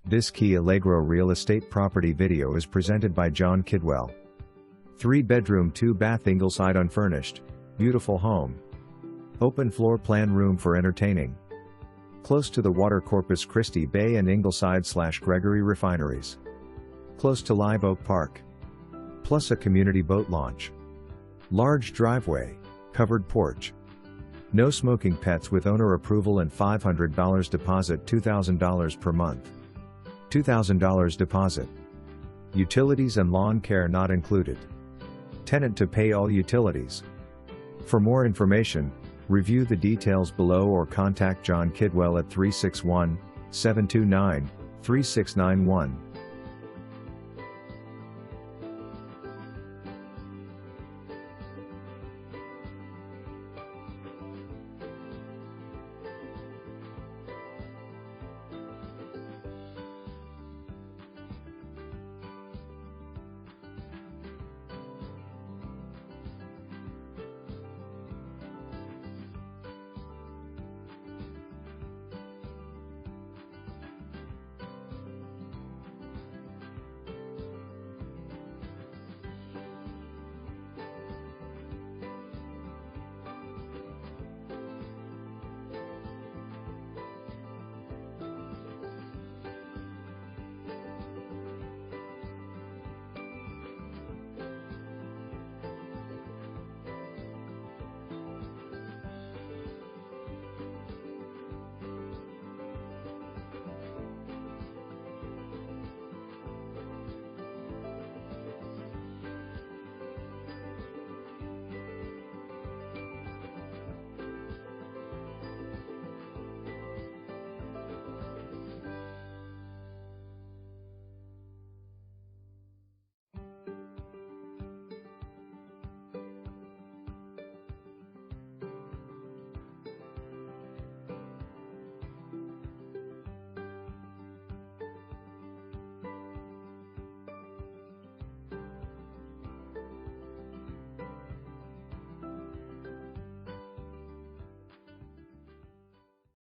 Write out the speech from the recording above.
This Key Allegro Real Estate property video is presented by John Kidwell. 3-bedroom 2-bath Ingleside Unfurnished. Beautiful home. Open floor plan room for entertaining. Close to the water-Corpus Christi Bay and Ingleside/Gregory refineries. Close to Live Oak Park. Plus a community boat launch. Large driveway, covered porch. No smoking pets with owner approval and $500 deposit, $2,000 per month. $2,000 deposit. Utilities and lawn care not included. Tenant to pay all utilities. For more information, review the details below or contact John Kidwell at 361-729-3691.